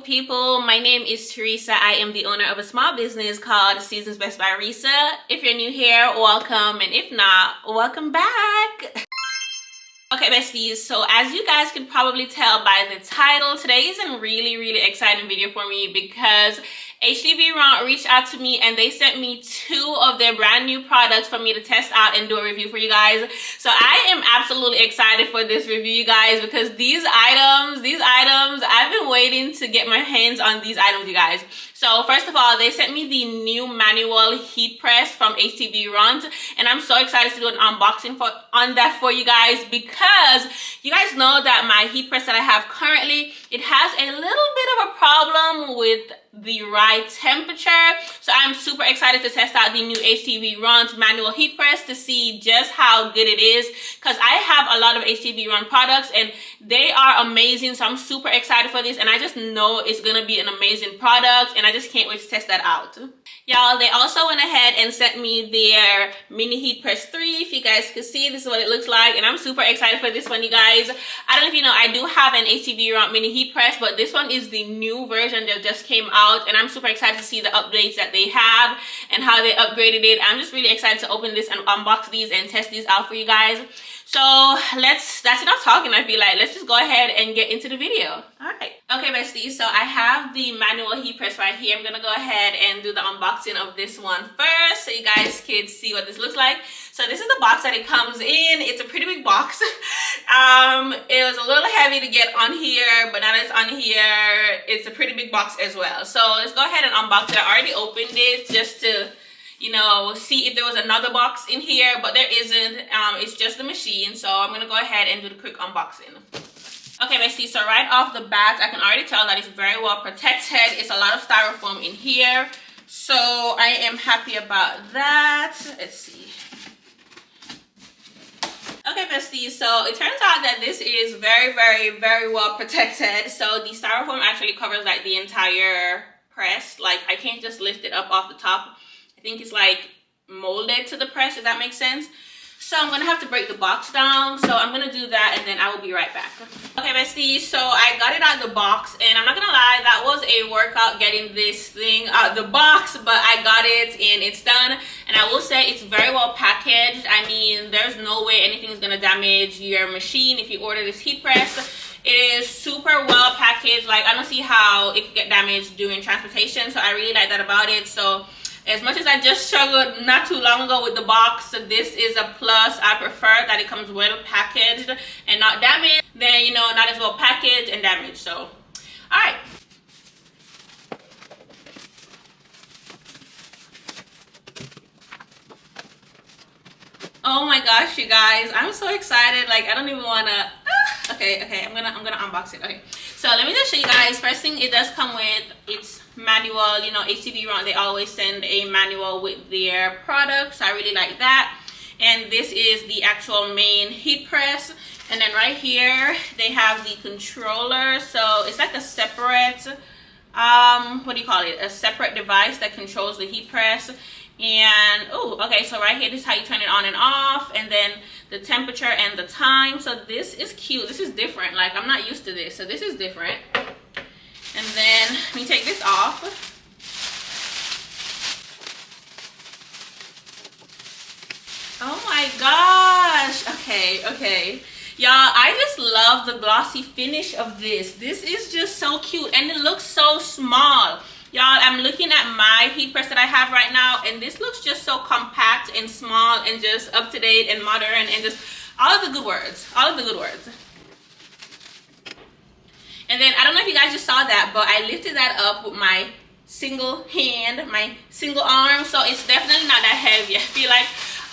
people, my name is Teresa. I am the owner of a small business called Seasons Best by Risa. If you're new here, welcome, and if not, welcome back. Okay, besties, so as you guys can probably tell by the title, today is a really exciting video for me because HTV Ront reached out to me and they sent me 2 of their brand new products for me to test out and do a review for you guys. So I am absolutely excited for this review, you guys, because these items, I've been waiting to get my hands on these items, you guys. So first of all, they sent me the new manual heat press from HTV Ront, and I'm so excited to do an unboxing on that for you guys, because you guys know that my heat press that I have currently, it has a little bit of a problem with the right temperature. So I'm super excited to test out the new HTV Ront manual heat press to see just how good it is, because I have a lot of HTV Ront products and they are amazing. So I'm super excited for this, and I just know it's gonna be an amazing product, and I just can't wait to test that out. Y'all, they also went ahead and sent me their mini heat press 3. If you guys can see, this is what it looks like, and I'm super excited for this one, you guys. I don't know if you know, I do have an HTV Ront mini heat press, but this one is the new version that just came out, and I'm super excited to see the updates that they have and how they upgraded it. I'm just really excited to open this and unbox these and test these out for you guys. So that's enough talking, I feel like. Let's just go ahead and get into the video. All right. Okay, besties, so I have the manual heat press right here. I'm gonna go ahead and do the unboxing of this one first so you guys can see what this looks like. So this is the box that it comes in. It's a pretty big box. It was a little heavy to get on here, but now that it's on here, it's a pretty big box as well. So let's go ahead and unbox it. I already opened it just to, you know, see if there was another box in here, but there isn't. It's just the machine. So I'm gonna go ahead and do the quick unboxing. Okay, besties, so right off the bat, I can already tell that it's very well protected. It's a lot of styrofoam in here, so I am happy about that. Let's see. Okay, besties, so it turns out that this is very well protected. So the styrofoam actually covers like the entire press. Like, I can't just lift it up off the top. I think it's like molded to the press, if that makes sense. So I'm gonna have to break the box down. So I'm gonna do that and then I will be right back. Okay, besties, so I got it out of the box, and I'm not gonna lie, that was a workout getting this thing out of the box, but I got it and it's done. And I will say it's very well packaged. I mean, there's no way anything is gonna damage your machine if you order this heat press. It is super well packaged. Like, I don't see how it could get damaged during transportation, so I really like that about it. So as much as I just struggled not too long ago with the box, this is a plus. I prefer that it comes well packaged and not damaged than, you know, not as well packaged and damaged. So, all right. Oh my gosh, you guys, I'm so excited. Like, I don't even wanna. Okay, I'm gonna unbox it. Okay, so let me just show you guys. First thing, it does come with its manual. You know, HTV Ront, they always send a manual with their products. I really like that. And this is the actual main heat press. And then right here, they have the controller. So it's like a separate, what do you call it? A separate device that controls the heat press. And oh, okay, so right here, this is how you turn it on and off, and then the temperature and the time. So this is cute. This is different. Like, I'm not used to this, so this is different. And then let me take this off. Oh my gosh. Okay, y'all, I just love the glossy finish of this. This is just so cute, and it looks so small. Y'all, I'm looking at my heat press that I have right now, and this looks just so compact and small and just up to date and modern and just all of the good words. And then, I don't know if you guys just saw that, but I lifted that up with my single hand, my single arm, so it's definitely not that heavy. I feel like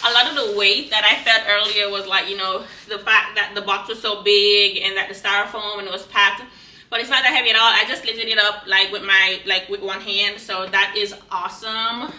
a lot of the weight that I felt earlier was like, you know, the fact that the box was so big and that the styrofoam and it was packed. But it's not that heavy at all. I just lifted it up like with one hand, so that is awesome.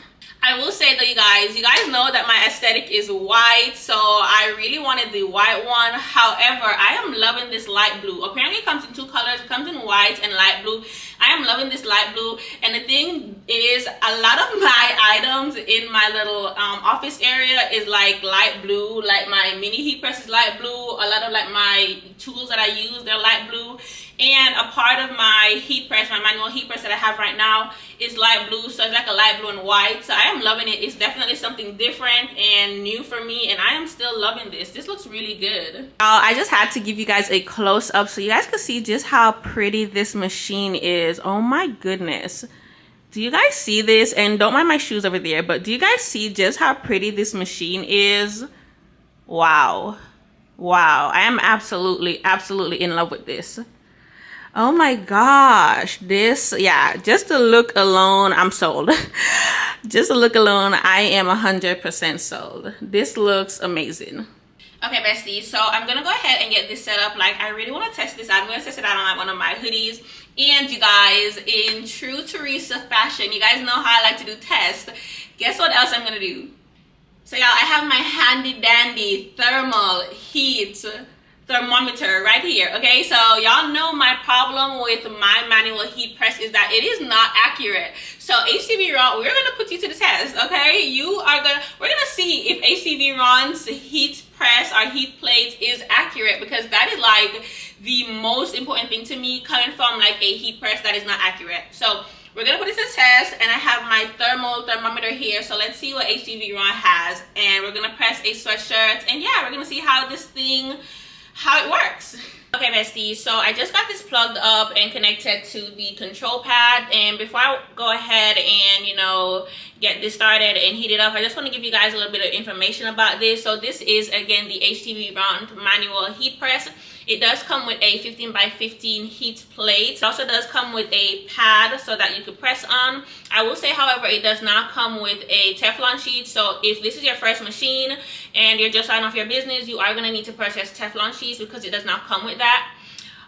I will say though, you guys know that my aesthetic is white, so I really wanted the white one. However, I am loving this light blue. Apparently it comes in two colors. It comes in white and light blue. I am loving this light blue, and the thing is, a lot of my items in my little office area is like light blue. Like my mini heat press is light blue. A lot of like my tools that I use, they're light blue. And a part of my heat press, my manual heat press that I have right now, is light blue. So it's like a light blue and white. So I am loving it. It's definitely something different and new for me, and I am still loving this. This looks really good. I just had to give you guys a close-up so you guys can see just how pretty this machine is. Oh my goodness. Do you guys see this? And don't mind my shoes over there, but do you guys see just how pretty this machine is? Wow. Wow. I am absolutely in love with this. Oh my gosh, this, yeah, just the look alone, I'm sold. Just the look alone, I am 100% sold. This looks amazing. Okay, besties, so I'm gonna go ahead and get this set up. Like, I really want to test this out. I'm gonna test it out on like one of my hoodies. And you guys, in true Teresa fashion, you guys know how I like to do tests. Guess what else I'm gonna do? So y'all, I have my handy dandy thermal heat thermometer right here. Okay, so y'all know my problem with my manual heat press is that it is not accurate. So HTV Ront, we're gonna put you to the test. Okay, we're gonna see if HTV Ront's heat press or heat plates is accurate, because that is like the most important thing to me, coming from like a heat press that is not accurate. So we're gonna put it to the test, and I have my thermometer here. So let's see what HTV Ront has, and we're gonna press a sweatshirt, and yeah, we're gonna see how it works. Okay, besties, so I just got this plugged up and connected to the control pad, and before I go ahead and, you know, get this started and heat it up, I just want to give you guys a little bit of information about this. So this is, again, the HTV Ront Manual Heat Press. It does come with a 15 by 15 heat plate. It also does come with a pad so that you could press on. I will say, however, it does not come with a Teflon sheet. So if this is your first machine and you're just starting off your business, you are going to need to purchase Teflon sheets, because it does not come with that.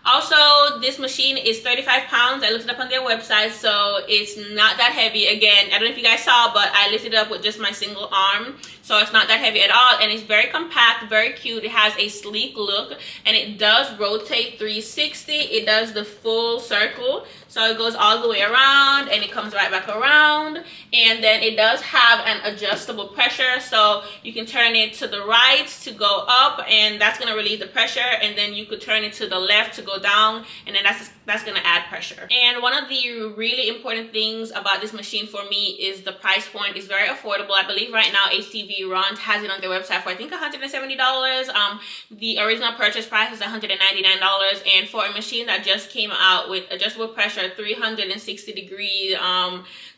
Also, this machine is 35 pounds. I looked it up on their website, so it's not that heavy. Again, I don't know if you guys saw, but I lifted it up with just my single arm, so it's not that heavy at all, and it's very compact, very cute. It has a sleek look, and it does rotate 360. It does the full circle, so it goes all the way around, and it comes right back around, and then it does have an adjustable pressure, so you can turn it to the right to go up, and that's going to relieve the pressure, and then you could turn it to the left to go down, and then that's going to add pressure. And one of the really important things about this machine for me is the price point. It's very affordable. I believe right now HTV Ront has it on their website for I think $170. The original purchase price is $199, and for a machine that just came out with adjustable pressure, 360-degree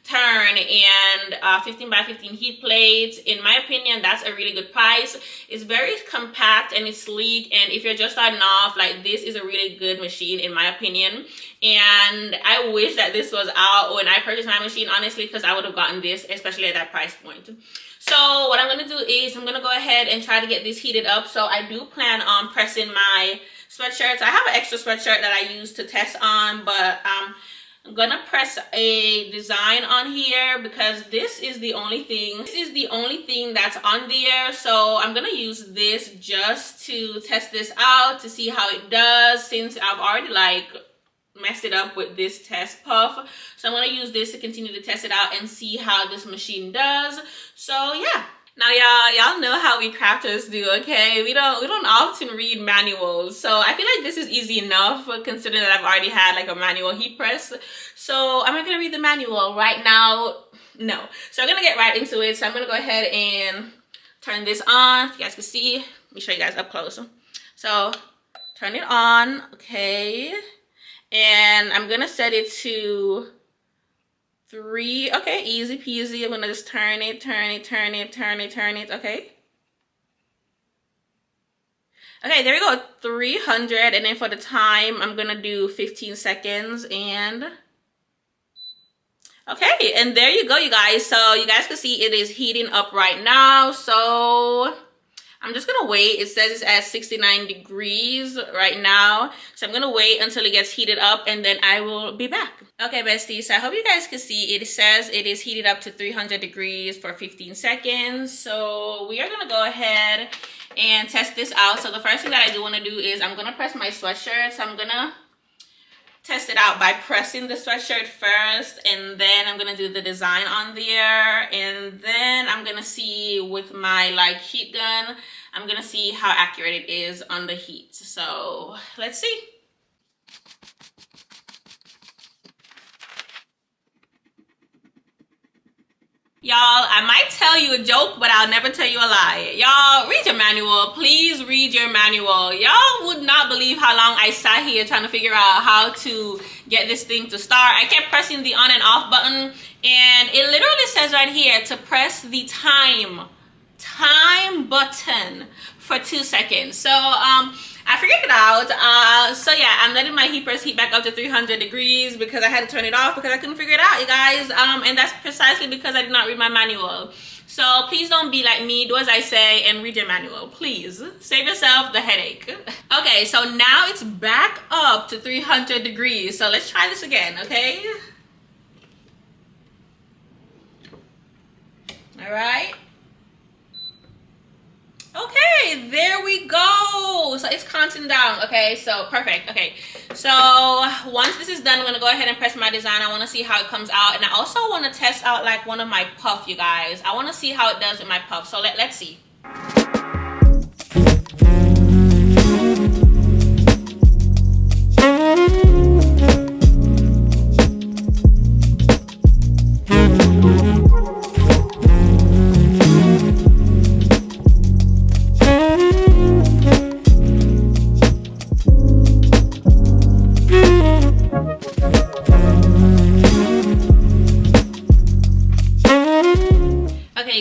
turn, and 15 by 15 heat plates, in my opinion, that's a really good price. It's very compact and it's sleek, and if you're just starting off, like, this is a really good machine in my opinion. And I wish that this was out when I purchased my machine, honestly, because I would have gotten this, especially at that price point. So what I'm going to do is I'm going to go ahead and try to get this heated up. So I do plan on pressing my sweatshirts. I have an extra sweatshirt that I use to test on, but I'm gonna press a design on here because this is the only thing that's on there. So I'm gonna use this just to test this out to see how it does, since I've already like messed it up with this test puff. So I'm gonna use this to continue to test it out and see how this machine does. So yeah. Now y'all know how we crafters do, okay? We don't often read manuals, so I feel like this is easy enough considering that I've already had like a manual heat press. So am I gonna read the manual right now? No. So I'm gonna get right into it. So I'm gonna go ahead and turn this on. If you guys can see, let me show you guys up close. So turn it on, okay, and I'm gonna set it to 3. Okay, easy peasy. I'm gonna just turn it, okay. Okay, there we go, 300, and then for the time, I'm gonna do 15 seconds, and okay, and there you go, you guys. So you guys can see it is heating up right now, so I'm just gonna wait. It says it's at 69 degrees right now, so I'm gonna wait until it gets heated up and then I will be back. Okay, besties, so I hope you guys can see it says it is heated up to 300 degrees for 15 seconds. So we are gonna go ahead and test this out. So the first thing that I do want to do is I'm gonna press my sweatshirt. So I'm gonna test it out by pressing the sweatshirt first, and then I'm gonna do the design on there, and then I'm gonna see with my like heat gun, I'm gonna see how accurate it is on the heat. So let's see. Y'all, I might tell you a joke, but I'll never tell you a lie. Y'all, read your manual. Please read your manual. Y'all would not believe how long I sat here trying to figure out how to get this thing to start. I kept pressing the on and off button, and it literally says right here to press the time button for 2 seconds. So I figured it out. So yeah, I'm letting my heat press heat back up to 300 degrees because I had to turn it off because I couldn't figure it out, you guys. And that's precisely because I did not read my manual. So please don't be like me. Do as I say and read your manual. Please save yourself the headache. Okay, so now it's back up to 300 degrees. So let's try this again, okay? All right. Okay, there we go. So it's counting down. Okay, so perfect. Okay, so once this is done, I'm gonna go ahead and press my design. I want to see how it comes out, and I also want to test out like one of my puff, you guys. I want to see how it does with my puff. So let's see.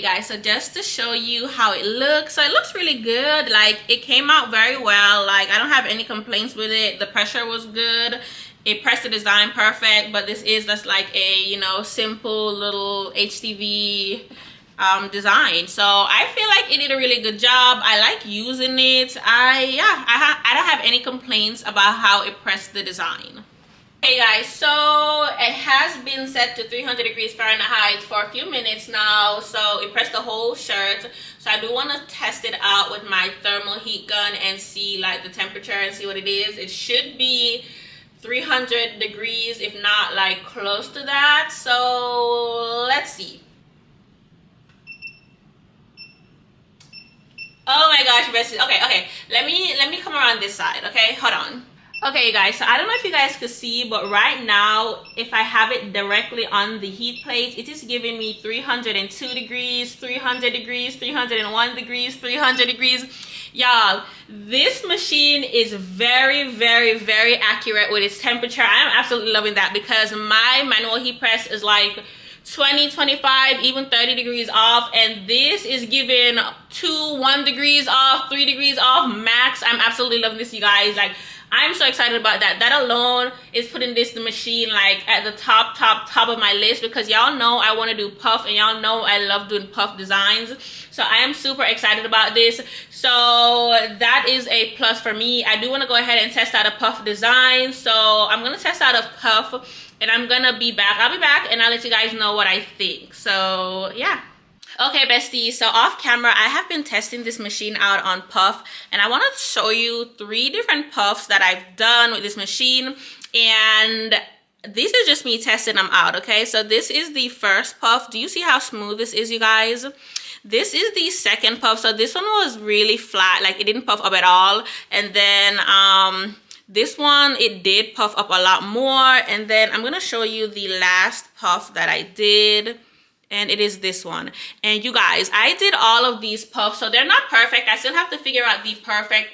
Guys, so just to show you how it looks, so it looks really good. Like, it came out very well. Like, I don't have any complaints with it. The pressure was good. It pressed the design perfect, but this is just like a, you know, simple little HTV design. So I feel like it did a really good job. I like using it. I don't have any complaints about how it pressed the design. Hey guys, so it has been set to 300 degrees Fahrenheit for a few minutes now, so it pressed the whole shirt. So I do want to test it out with my thermal heat gun and see like the temperature and see what it is. It should be 300 degrees, if not like close to that. So let's see. Oh my gosh, besties. Okay, let me come around this side. Okay, hold on. Okay, guys, so I don't know if you guys could see, but right now, if I have it directly on the heat plate, it is giving me 302 degrees, 300 degrees, 301 degrees, 300 degrees. Y'all, this machine is very, very, very accurate with its temperature. I'm absolutely loving that because my manual heat press is like 20, 25, even 30 degrees off, and this is giving 1 degrees off, 3 degrees off max. I'm absolutely loving this, you guys. Like, I'm so excited about that. That alone is putting this machine like at the top of my list because y'all know I want to do puff, and y'all know I love doing puff designs. So I am super excited about this. So that is a plus for me. I do want to go ahead and test out a puff design. So I'm going to test out a puff and I'm going to be back. I'll be back and I'll let you guys know what I think. So yeah. Okay, besties, so off camera, I have been testing this machine out on puff, and I want to show you 3 different puffs that I've done with this machine, and this is just me testing them out, okay? So this is the first puff. Do you see how smooth this is, you guys? This is the second puff. So this one was really flat, like it didn't puff up at all, and then this one, it did puff up a lot more, and then I'm going to show you the last puff that I did. And it is this one. And you guys, I did all of these puffs, so they're not perfect. I still have to figure out the perfect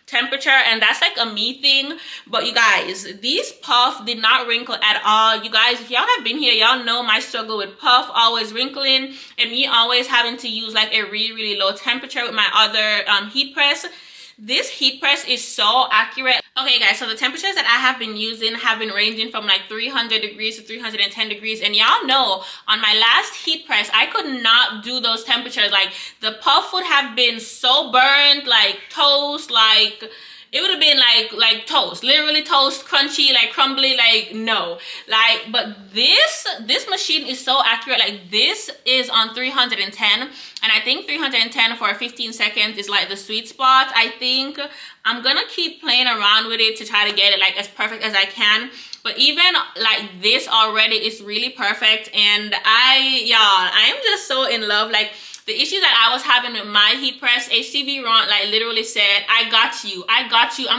temperature, and that's like a me thing. But you guys, these puffs did not wrinkle at all. You guys, if y'all have been here, y'all know my struggle with puff always wrinkling and me always having to use like a really, really low temperature with my other heat press. This heat press is so accurate. Okay guys, so the temperatures that I have been using have been ranging from like 300 degrees to 310 degrees, and y'all know on my last heat press I could not do those temperatures. Like the puff would have been so burnt, like toast, like it would have been like toast, literally toast, crunchy, like crumbly, like no. Like, but this machine is so accurate. Like this is on 310, and I think 310 for 15 seconds is like the sweet spot. I think I'm gonna keep playing around with it to try to get it like as perfect as I can. But even like this already is really perfect, and I am just so in love. Like the issue that I was having with my heat press, HTV Ront like literally said, I got you, I'm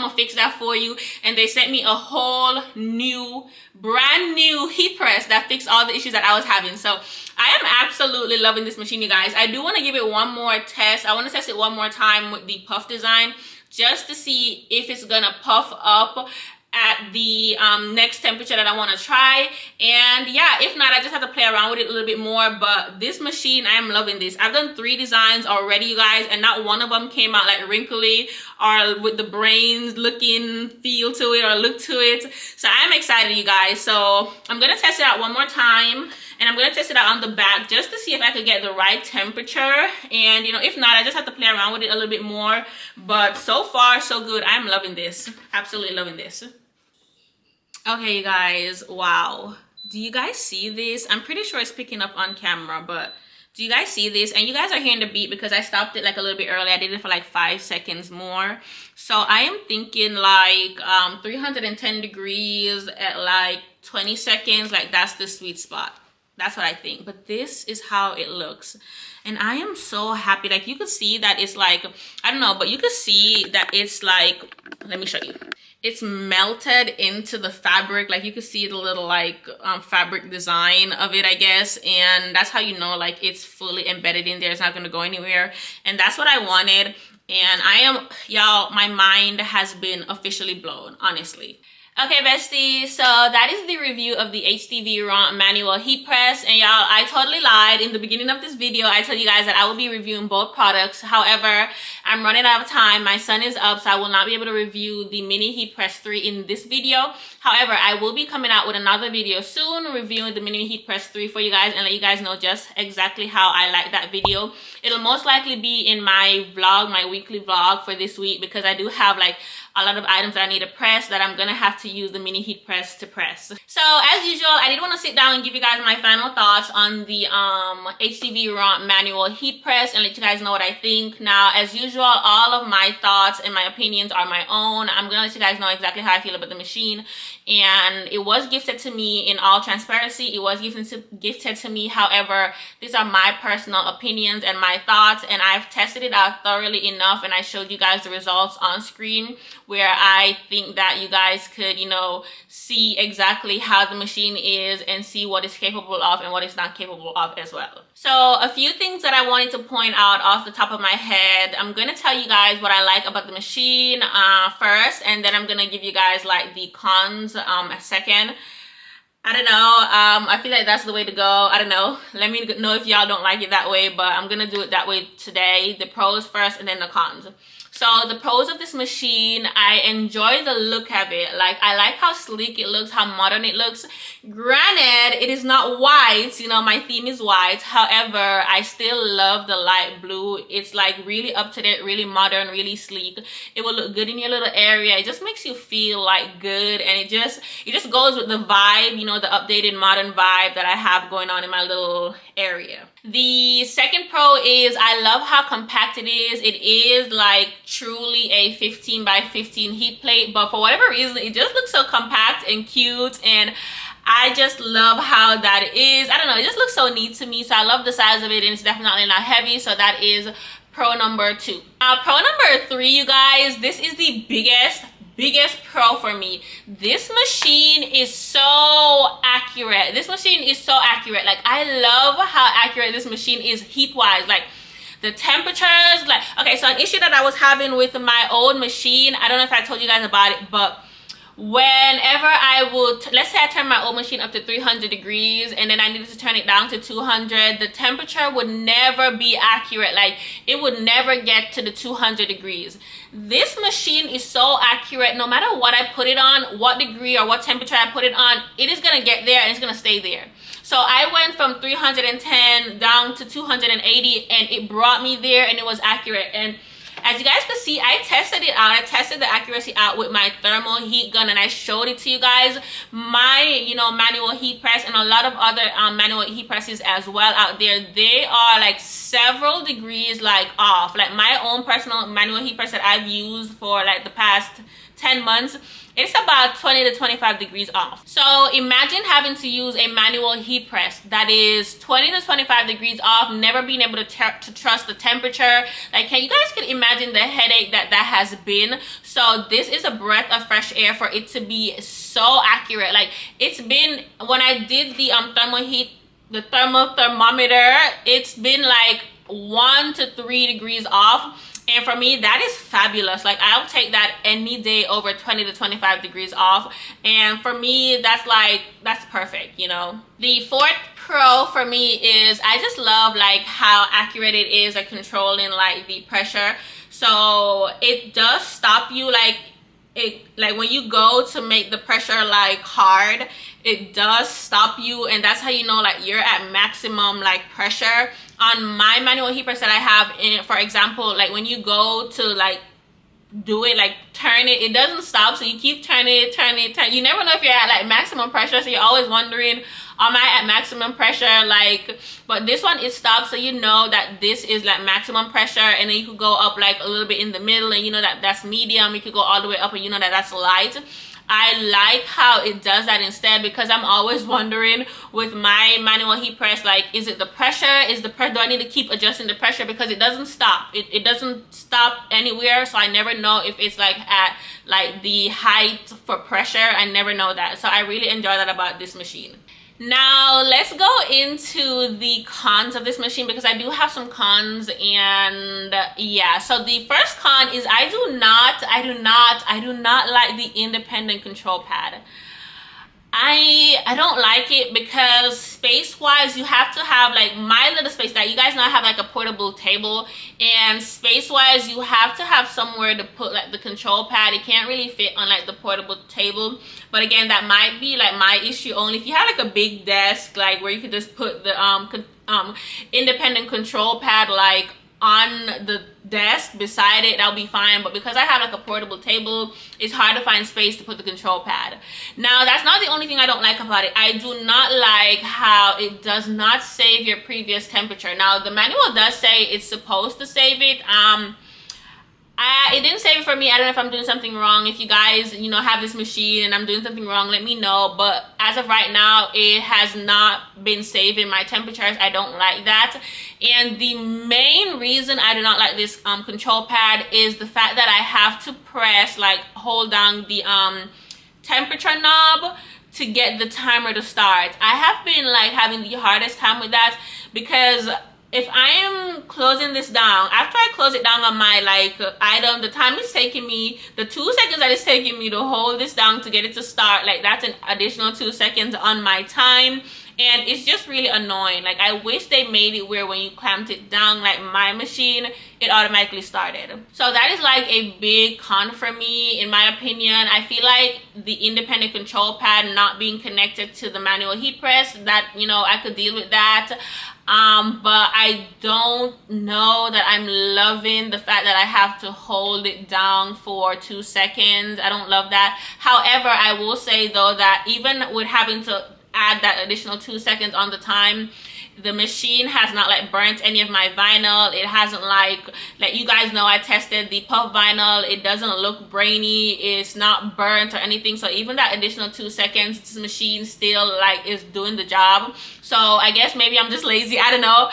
gonna fix that for you. And they sent me a whole new, brand new heat press that fixed all the issues that I was having. So I am absolutely loving this machine, you guys. I do want to give it one more test. I want to test it one more time with the puff design, just to see if it's gonna puff up at the next temperature that I want to try. And yeah, if not, I just have to play around with it a little bit more. But this machine, I am loving this. I've done 3 designs already, you guys, and not one of them came out like wrinkly or with the brains looking feel to it or look to it. So I'm excited, you guys. So I'm gonna test it out one more time, and I'm gonna test it out on the back just to see if I could get the right temperature. And you know, if not, I just have to play around with it a little bit more. But so far so good. I'm loving this, absolutely loving this. Okay, you guys, wow. Do you guys see this? I'm pretty sure it's picking up on camera, but do you guys see this? And you guys are hearing the beep because I stopped it like a little bit early. I did it for like 5 seconds more. So I am thinking like 310 degrees at like 20 seconds. Like that's the sweet spot. That's what I think. But this is how it looks. And I am so happy. Like you could see that it's like, I don't know, but you could see that it's like, let me show you. It's melted into the fabric. Like you can see the little like fabric design of it, I guess. And that's how you know like it's fully embedded in there. It's not going to go anywhere. And that's what I wanted. And I am, y'all, my mind has been officially blown, honestly. Okay, besties, so that is the review of the HTV Ront Manual Heat Press. And y'all, I totally lied. In the beginning of this video, I told you guys that I will be reviewing both products. However, I'm running out of time. My son is up, so I will not be able to review the Mini Heat Press 3 in this video. However, I will be coming out with another video soon reviewing the Mini Heat Press 3 for you guys and let you guys know just exactly how I like that video. It'll most likely be in my vlog, my weekly vlog for this week, because I do have like a lot of items that I need to press that I'm gonna have to use the Mini Heat Press to press. So as usual, I did want to sit down and give you guys my final thoughts on the HTV Ront Manual Heat Press and let you guys know what I think. Now, as usual, all of my thoughts and my opinions are my own. I'm gonna let you guys know exactly how I feel about the machine. And it was gifted to me in all transparency. It was gifted to me. However, these are my personal opinions and my thoughts, and I've tested it out thoroughly enough, and I showed you guys the results on screen where I think that you guys could, you know, see exactly how the machine is and see what it's capable of and what it's not capable of as well. So a few things that I wanted to point out off the top of my head. I'm going to tell you guys what I like about the machine first, and then I'm going to give you guys like the cons second. I don't know. I feel like that's the way to go. I don't know. Let me know if y'all don't like it that way, but I'm going to do it that way today. The pros first and then the cons. So the pros of this machine, I enjoy the look of it. Like, I like how sleek it looks, how modern it looks. Granted, it is not white. You know, my theme is white. However, I still love the light blue. It's like really up to date, really modern, really sleek. It will look good in your little area. It just makes you feel like good, and it just goes with the vibe, you know, the updated modern vibe that I have going on in my little area. The second pro is I love how compact it is. It is like truly a 15 by 15 heat plate, but for whatever reason it just looks so compact and cute, and I just love how that is. I don't know, it just looks so neat to me. So I love the size of it, and it's definitely not heavy. So that is pro number 2. Now pro number 3, you guys, this is the biggest pro for me. This machine is so accurate. This machine is so accurate. Like, I love how accurate this machine is heat wise. Like, the temperatures, like, okay, so an issue that I was having with my old machine, I don't know if I told you guys about it, but whenever I would, let's say I turn my old machine up to 300 degrees and then I needed to turn it down to 200, the temperature would never be accurate. Like, it would never get to the 200 degrees. This machine is so accurate. No matter what I put it on, what degree or what temperature I put it on, it is going to get there and it's going to stay there. So I went from 310 down to 280 and it brought me there and it was accurate. And as you guys can see, I tested it out. I tested the accuracy out with my thermal heat gun and I showed it to you guys. My, manual heat press and a lot of other manual heat presses as well out there, they are like several degrees like off. Like my own personal manual heat press that I've used for like the past 10 months, it's about 20 to 25 degrees off. So imagine having to use a manual heat press that is 20 to 25 degrees off, never being able to trust the temperature. Like, you guys can imagine the headache that has been. So this is a breath of fresh air for it to be so accurate. Like, it's been, when I did the thermal thermometer, it's been like 1 to 3 degrees off. And for me, that is fabulous. Like, I'll take that any day over 20 to 25 degrees off. And for me, that's perfect, The fourth pro for me is I just love like how accurate it is at controlling like the pressure. So it does stop you like when you go to make the pressure like hard, it does stop you, and that's how you know like you're at maximum like pressure. On my manual heat press that I have, for example, like when you go to like do it, like turn it, it doesn't stop, so you keep turning it. You never know if you're at like maximum pressure, so you're always wondering, am I at maximum pressure? Like, but this one, it stops, so you know that this is like maximum pressure, and then you could go up like a little bit in the middle, and that's medium. You could go all the way up, and that's light. I like how it does that instead, because I'm always wondering with my manual heat press, like, is it the pressure? Do I need to keep adjusting the pressure? Because it doesn't stop. It doesn't stop anywhere, so I never know if it's like at like the height for pressure. I never know that. So I really enjoy that about this machine. Now let's go into the cons of this machine, because I do have some cons. And yeah, so the first con is I do not like the independent control pad. I don't like it because space wise, you have to have like my little space that you guys know I have like a portable table, and space wise you have to have somewhere to put like the control pad. It can't really fit on like the portable table. But again, that might be like my issue only. If you have like a big desk like where you could just put the independent control pad like on the desk beside it, that'll be fine. But because I have like a portable table, it's hard to find space to put the control pad. Now that's not the only thing I don't like about it. I do not like how it does not save your previous temperature. Now the manual does say it's supposed to save it. It didn't save it for me. I don't know if I'm doing something wrong. If you guys have this machine and I'm doing something wrong, let me know. But as of right now, it has not been saving my temperatures. I don't like that. And the main reason I do not like this control pad is the fact that I have to press, like hold down the temperature knob to get the timer to start. I have been like having the hardest time with that, because if I am closing this down, after I close it down on my like item, the time it's taking me, the 2 seconds that it's taking me to hold this down to get it to start, like that's an additional 2 seconds on my time. And it's just really annoying. Like, I wish they made it where when you clamped it down, like my machine, it automatically started. So that is like a big con for me, in my opinion. I feel like the independent control pad not being connected to the manual heat press, that, I could deal with that. But I don't know that I'm loving the fact that I have to hold it down for 2 seconds. I don't love that. However, I will say though that even with having to add that additional 2 seconds on the time, the machine has not like burnt any of my vinyl. It hasn't like you guys know, I tested the puff vinyl. It doesn't look brainy. It's not burnt or anything. So even that additional 2 seconds, this machine still like is doing the job. So I guess maybe I'm just lazy. I don't know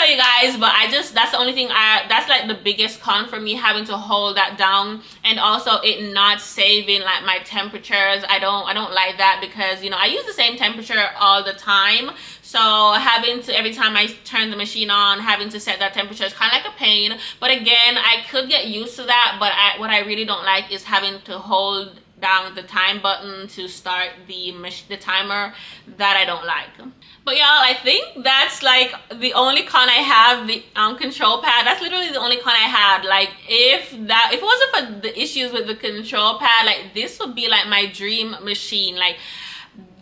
you guys, but that's the only thing that's like the biggest con for me, having to hold that down, and also it not saving like my temperatures. I don't like that, because I use the same temperature all the time. So having to, every time I turn the machine on, having to set that temperature is kind of like a pain. But again, I could get used to that. But what I really don't like is having to hold down the time button to start the timer that I don't like. But y'all, I think that's like the only con I have, the control pad. That's literally the only con I had. Like if it wasn't for the issues with the control pad, like this would be like my dream machine. Like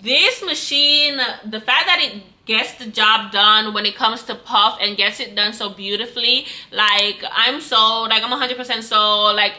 this machine, the fact that it gets the job done when it comes to puff and gets it done so beautifully, like I'm sold. Like I'm 100% sold. Like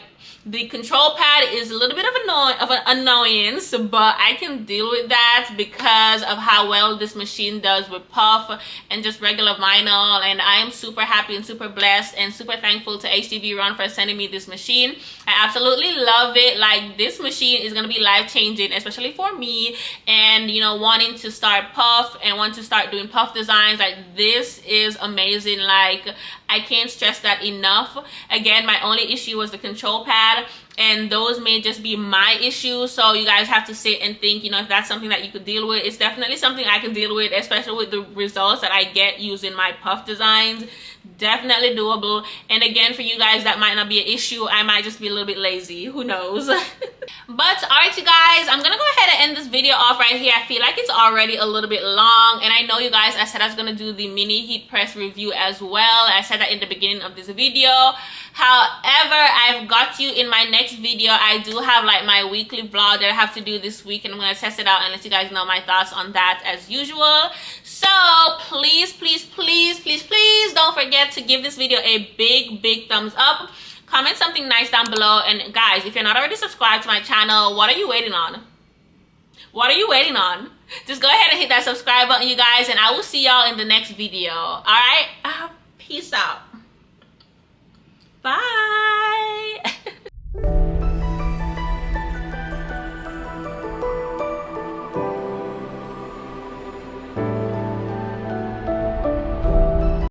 the control pad is a little bit of an annoyance, but I can deal with that because of how well this machine does with puff and just regular vinyl. And I am super happy and super blessed and super thankful to HTV Ront for sending me this machine. I absolutely love it. Like this machine is gonna be life-changing, especially for me, and you know, wanting to start puff and want to start doing puff designs. Like this is amazing. Like I can't stress that enough. Again, my only issue was the control pad, and those may just be my issues. So you guys have to sit and think, you know, if that's something that you could deal with. It's definitely something I can deal with, especially with the results that I get using my puff designs. Definitely doable. And again, for you guys, that might not be an issue. I might just be a little bit lazy, who knows. But alright, you guys, I'm gonna go ahead and end this video off right here. I feel like it's already a little bit long, and I know you guys, I said I was gonna do the mini heat press review as well. I said that in the beginning of this video. However, I've got you in my next video. I do have like my weekly vlog that I have to do this week, and I'm gonna test it out and let you guys know my thoughts on that as usual. So please, please, please, please, please don't forget to give this video a big thumbs up. Comment something nice down below, and guys, if you're not already subscribed to my channel, what are you waiting on? What are you waiting on? Just go ahead and hit that subscribe button, you guys, and I will see y'all in the next video. All right, peace out. Bye.